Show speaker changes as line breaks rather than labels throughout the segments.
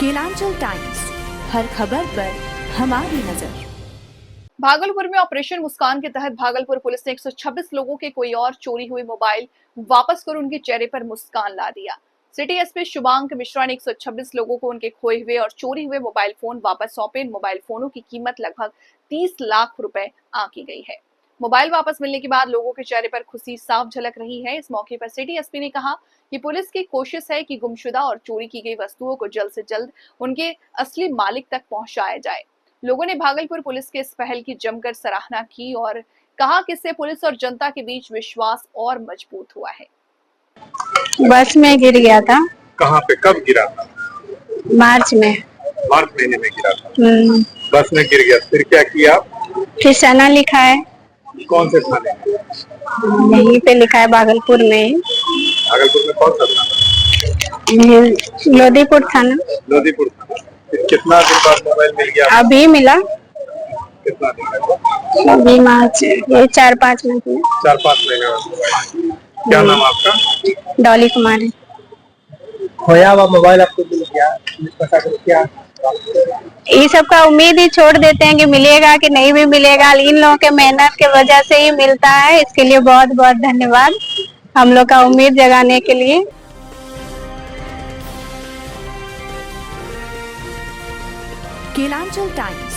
Kelanchal times, हर खबर पर हमारी नजर।
भागलपुर में ऑपरेशन मुस्कान के तहत भागलपुर पुलिस ने 126 लोगों के कोई और चोरी हुए मोबाइल वापस कर उनके चेहरे पर मुस्कान ला दिया। सिटी एसपी शुभांक मिश्रा ने 126 लोगों को उनके खोए हुए और चोरी हुए मोबाइल फोन वापस सौंपे। इन मोबाइल फोनों की कीमत लगभग 30 लाख रुपए आंकी गई है। मोबाइल वापस मिलने के बाद लोगों के चेहरे पर खुशी साफ झलक रही है। इस मौके पर सिटी एसपी ने कहा कि पुलिस की कोशिश है कि गुमशुदा और चोरी की गई वस्तुओं को जल्द से जल्द उनके असली मालिक तक पहुंचाया जाए। लोगों ने भागलपुर पुलिस के इस पहल की जमकर सराहना की और कहा कि इससे पुलिस और जनता के बीच विश्वास और मजबूत हुआ है।
बस में गिर गया था।
कहाँ पे कब गिरा था?
मार्च में।
मार्च महीने में गिरा था। बस में गिर गया, फिर क्या किया?
ठिसाना लिखा है।
कौन से थाने?
यहीं पे लिखा है, भागलपुर में।
भागलपुर में कौन सा थाना?
लोधीपुर थाना।
लोधीपुर थाना। फिर कितना दिन बाद मोबाइल मिल गया?
अभी मिला।
कितना दिन?
अभी मार्च, ये 4-5 महीने।
4-5 महीने बाद। क्या नाम आपका?
डॉली कुमारी।
खोया हुआ मोबाइल आपको मिल गया, क्या?
ये सब का उम्मीद ही छोड़ देते हैं कि मिलेगा कि नहीं भी मिलेगा। इन लोगों के मेहनत के वजह से ही मिलता है। इसके लिए बहुत बहुत धन्यवाद हम लोग का उम्मीद जगाने के लिए।
केलांचल टाइम्स,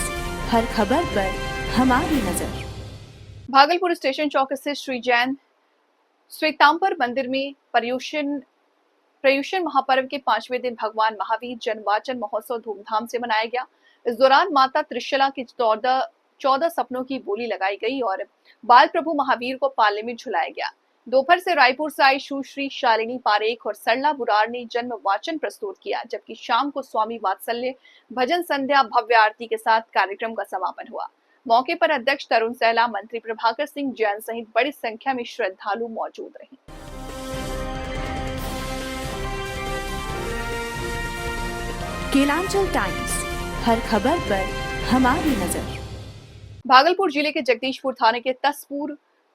हर खबर पर हमारी नजर।
भागलपुर स्टेशन चौक स्थित श्री जैन श्वेतांबर मंदिर में पर्युषण महापर्व के 5वें दिन भगवान महावीर जन्मवाचन महोत्सव धूमधाम से मनाया गया। इस दौरान माता त्रिशला की 14 सपनों की बोली लगाई गई और बाल प्रभु महावीर को पाले में झुलाया गया। दोपहर से रायपुर से आई सुश्री शालिनी पारेख और सरला बुरार ने जन्म वाचन प्रस्तुत किया, जबकि शाम को स्वामी वात्सल्य भजन संध्या भव्य आरती के साथ कार्यक्रम का समापन हुआ। मौके पर अध्यक्ष तरुण सहला, मंत्री प्रभाकर सिंह जैन सहित बड़ी संख्या में श्रद्धालु मौजूद रहे।
केलांचल टाइम्स, हर खबर पर हमारी नजर।
भागलपुर जिले के जगदीशपुर थाने के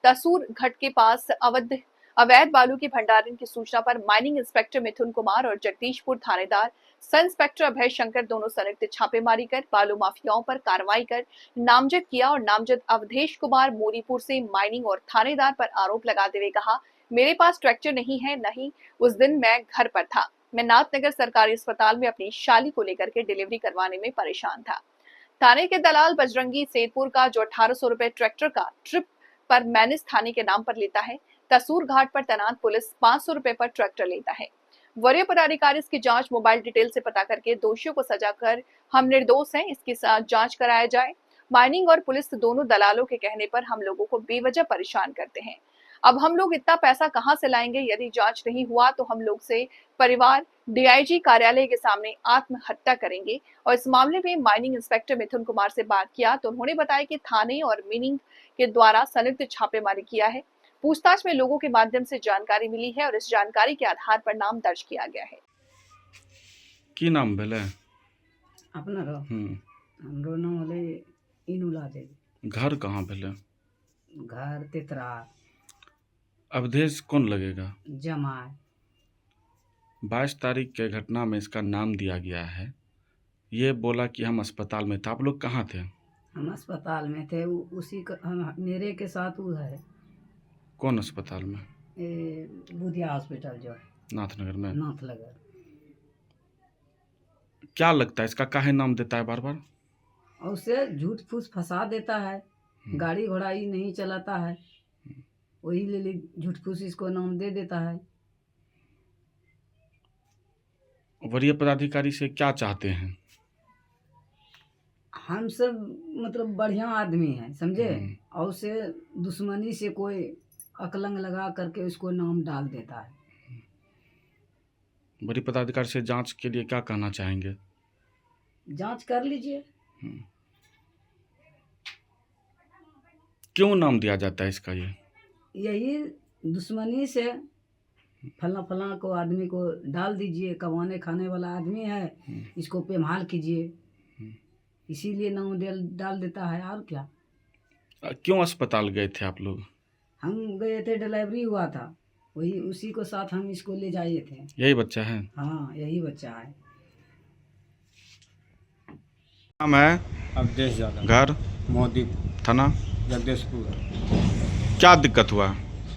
तसूर घाट के पास अवैध बालू के भंडारण की सूचना पर माइनिंग इंस्पेक्टर मिथुन कुमार और जगदीशपुर थानेदार सब इंस्पेक्टर अभय शंकर दोनों संयुक्त छापेमारी कर बालू माफियाओं पर कार्रवाई कर नामजद किया और नामजद अवधेश कुमार मोरीपुर से माइनिंग और थानेदार पर आरोप लगाते हुए कहा, मेरे पास ट्रैक्टर नहीं है, नहीं उस दिन मैं घर पर था। मैं नाथनगर सरकारी अस्पताल में अपनी शाली को लेकर के डिलीवरी करवाने में परेशान था। थाने के दलाल बजरंगी सेतपुर का जो 1800 रुपए ट्रैक्टर का ट्रिप पर मैनेज थाने के नाम पर लेता है, तसूर घाट पर तैनात पुलिस 500 रुपए पर ट्रैक्टर लेता है। वरीय पदाधिकारी इसकी जांच मोबाइल डिटेल से पता करके दोषियों को सजा कर हम निर्दोष हैं, इसकी जांच कराया जाए। माइनिंग और पुलिस दोनों दलालों के कहने पर हम लोगों को बेवजह परेशान करते हैं। अब हम लोग इतना पैसा कहां से लाएंगे? यदि जांच नहीं हुआ तो हम लोग से परिवार डीआईजी कार्यालय के सामने आत्महत्या करेंगे। और इस मामले में माइनिंग इंस्पेक्टर मिथुन कुमार से बात किया तो उन्होंने बताया कि थाने और मीनिंग के द्वारा संयुक्त छापेमारी किया है। पूछताछ में लोगों के माध्यम से जानकारी मिली है और इस जानकारी के आधार पर नाम दर्ज किया गया है।
की नाम भेले
अपना हमरो नाम होले इनुला देवी।
घर कहाँ भेले?
घर तेतरा।
अवधेश कौन लगेगा?
जमाए।
22 तारीख के घटना में इसका नाम दिया गया है। ये बोला कि हम अस्पताल में थे। आप लोग कहाँ थे?
हम अस्पताल में थे। उसी का मेरे के साथ वो है।
कौन अस्पताल में?
बुधिया हॉस्पिटल जो है
नाथनगर में।
नाथनगर।
क्या लगता है इसका काहे नाम देता है बार बार?
और उसे झूठ फूस फंसा देता है। गाड़ी घोड़ा ही नहीं चलाता है, वही ले झूठ फूस इसको नाम दे देता है।
वरीय पदाधिकारी से क्या चाहते हैं?
हम सब मतलब बढ़िया आदमी हैं, समझे। और उसे दुश्मनी से कोई अकलंग लगा करके उसको नाम डाल देता है।
वरीय पदाधिकारी से जांच के लिए क्या कहना चाहेंगे?
जांच कर लीजिए।
क्यों नाम दिया जाता है इसका?
यही दुश्मनी से फला फला को आदमी को डाल दीजिए, कमाने खाने वाला आदमी है, इसको पेमाल कीजिए, इसीलिए नाम डाल देता है। और क्या?
क्यों अस्पताल गए थे आप लोग?
हम गए थे, डिलीवरी हुआ था, वही उसी को साथ हम इसको ले जाए थे।
यही बच्चा है?
हाँ, यही बच्चा है।
नाम है?
अवधेश यादव,
घर?
मोदी,
थाना?
जगदीशपुर।
क्या दिक्कत हुआ?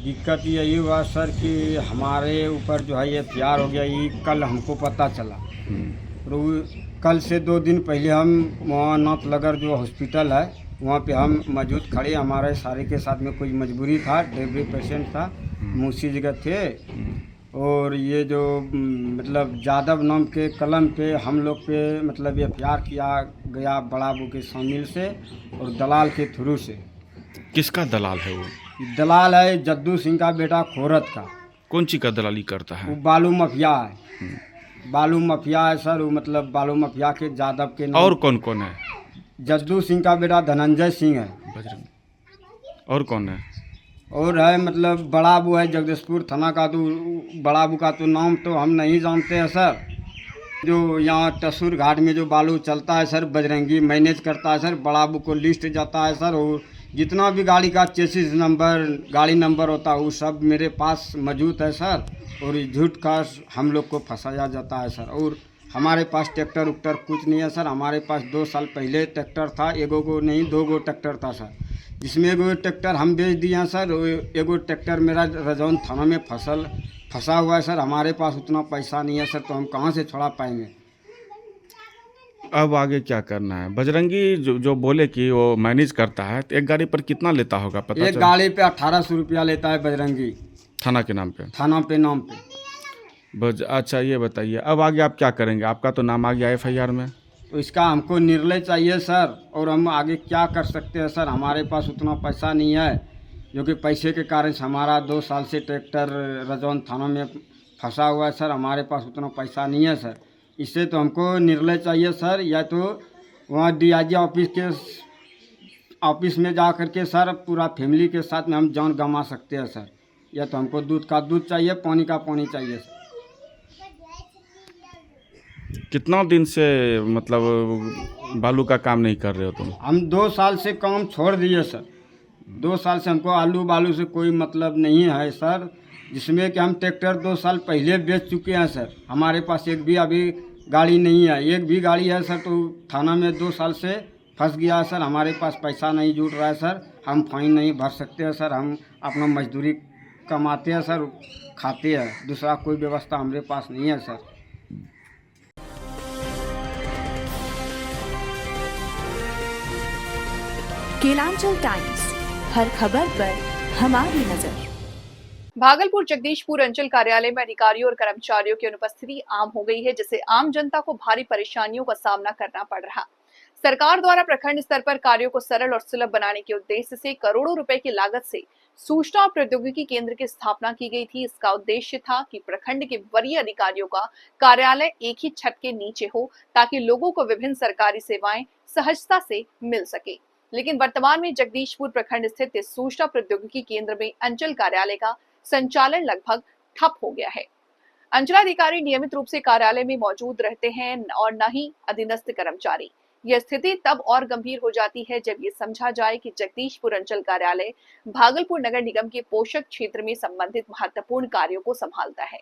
दिक्कत यही हुआ सर कि हमारे ऊपर जो है ये FIR हो गया, ये कल हमको पता चला। कल से 2 दिन पहले हम वहाँ नाथनगर जो हॉस्पिटल है वहाँ पे हम मौजूद खड़े, हमारे सारे के साथ में कोई मजबूरी था, डिलीवरी पेशेंट था, मूसी जगह थे। और ये जो मतलब यादव नाम के कलम पे हम लोग पे मतलब FIR किया गया बड़ा बू के शामिल से और दलाल के थ्रू से।
किसका दलाल है वो?
दलाल है जद्दू सिंह का बेटा खोरत का।
कौन चीज का दलाली करता
वो
है?
बालू माफिया है, बालू माफिया है सर। वो मतलब बालू माफिया के यादव के नाम।
और कौन कौन है?
जद्दू सिंह का बेटा धनंजय सिंह है।
बजरंग। और कौन है?
और है मतलब बड़ा बू है जगदीशपुर थाना का। तो बड़ा बू का तो नाम तो हम नहीं जानते हैं सर। जो यहाँ तसूर घाट में जो बालू चलता है सर, बजरंगी मैनेज करता है सर। बड़ा बू को लिस्ट जाता है सर, और जितना भी गाड़ी का चेसिस नंबर, गाड़ी नंबर होता है वो सब मेरे पास मौजूद है सर। और इस झूठ का हम लोग को फंसाया जाता है सर। और हमारे पास ट्रैक्टर उक्टर कुछ नहीं है सर। हमारे पास 2 साल पहले ट्रैक्टर था, एगो को नहीं 2 गो ट्रैक्टर था सर, जिसमें एगो ट्रैक्टर हम बेच दिए हैं सर। एगो ट्रैक्टर मेरा रजौन थाना में फंसा हुआ है सर। हमारे पास उतना पैसा नहीं है सर, तो हम कहाँ से छुड़ा पाएंगे?
अब आगे क्या करना है? बजरंगी जो बोले कि वो मैनेज करता है, तो एक गाड़ी पर कितना लेता होगा पता
एक गाड़ी पे 1800 रुपया लेता है बजरंगी,
थाना के नाम पे?
थाना पे नाम पे।
अच्छा ये बताइए, अब आगे आप क्या करेंगे? आपका तो नाम आ गया FIR में।
तो इसका हमको निर्णय चाहिए सर। और हम आगे क्या कर सकते हैं सर? हमारे पास उतना पैसा नहीं है, क्योंकि पैसे के कारण से हमारा 2 साल से ट्रैक्टर रजौन थाना में फंसा हुआ है सर। हमारे पास उतना पैसा नहीं है सर। इससे तो हमको निर्णय चाहिए सर, या तो वहाँ DIG ऑफिस में जा कर के सर पूरा फैमिली के साथ में हम जान गंवा सकते हैं सर, या तो हमको दूध का दूध चाहिए, पानी का पानी चाहिए सर।
कितना दिन से मतलब बालू का काम नहीं कर रहे हो तुम?
हम 2 साल से काम छोड़ दिए सर। 2 साल से हमको आलू बालू से कोई मतलब नहीं है सर, जिसमें कि हम ट्रैक्टर 2 साल पहले बेच चुके हैं सर। हमारे पास एक भी अभी गाड़ी नहीं है, एक भी गाड़ी है सर तो थाना में 2 साल से फंस गया है सर। हमारे पास पैसा नहीं जुट रहा है सर, हम फाइन नहीं भर सकते हैं सर। हम अपना मजदूरी कमाते हैं सर, खाते हैं, दूसरा कोई व्यवस्था हमारे पास नहीं है सर।
केलांचल टाइम्स, हर खबर पर हमारी नजर।
भागलपुर जगदीशपुर अंचल कार्यालय में अधिकारियों और कर्मचारियों की अनुपस्थिति आम हो गई है, जिससे आम जनता को भारी परेशानियों का सामना करना पड़ रहा। सरकार द्वारा प्रखंड स्तर पर कार्यों को सरल और सुलभ बनाने के उद्देश्य से करोड़ों रुपए की लागत से सूचना और प्रौद्योगिकी केंद्र की स्थापना की गई थी। इसका उद्देश्य था कि प्रखंड के वरीय अधिकारियों का कार्यालय एक ही छत के नीचे हो, ताकि लोगों को विभिन्न सरकारी सेवाएं सहजता से मिल सके। लेकिन वर्तमान में जगदीशपुर प्रखंड स्थित इस सूचना प्रौद्योगिकी केंद्र में अंचल कार्यालय का संचालन लगभग ठप हो गया है। अंचलाधिकारी नियमित रूप से कार्यालय में मौजूद रहते हैं और न ही अधीनस्थ कर्मचारी। यह स्थिति तब और गंभीर हो जाती है जब ये समझा जाए कि जगदीशपुर अंचल कार्यालय भागलपुर नगर निगम के पोषक क्षेत्र में संबंधित महत्वपूर्ण कार्यों को संभालता है।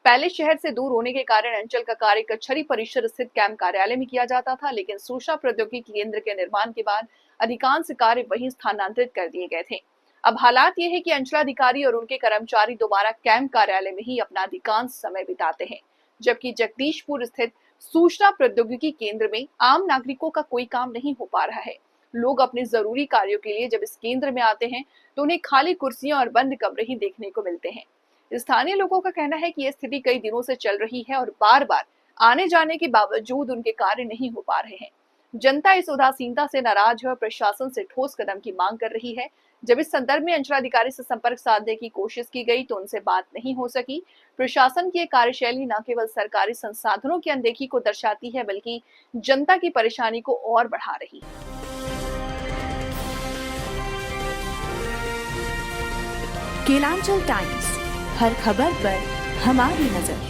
पहले शहर से दूर होने के कारण अंचल का कार्य कचहरी परिसर स्थित कैंप कार्यालय में किया जाता था, लेकिन सूचना प्रौद्योगिकी केंद्र के निर्माण के बाद अधिकांश कार्य वहीं स्थानांतरित कर दिए गए थे। अब हालात ये है कि अंचलाधिकारी और उनके कर्मचारी दोबारा कैंप कार्यालय में ही अपना अधिकांश समय बिताते हैं, जबकि जगदीशपुर स्थित सूचना प्रौद्योगिकी केंद्र में आम नागरिकों का कोई काम नहीं हो पा रहा है। लोग अपने जरूरी कार्यों के लिए जब इस केंद्र में आते हैं तो उन्हें खाली कुर्सियां और बंद कमरे ही देखने को मिलते हैं। स्थानीय लोगों का कहना है कि यह स्थिति कई दिनों से चल रही है और बार बार आने जाने के बावजूद उनके कार्य नहीं हो पा रहे हैं। जनता इस उदासीनता से नाराज है और प्रशासन से ठोस कदम की मांग कर रही है। जब इस संदर्भ में अंचलाधिकारी से संपर्क साधने की कोशिश की गई तो उनसे बात नहीं हो सकी। प्रशासन की कार्यशैली न केवल सरकारी संसाधनों की अनदेखी को दर्शाती है, बल्कि जनता की परेशानी को और बढ़ा रही है।
केलांचल टाइम्स, हर खबर पर हमारी नजर।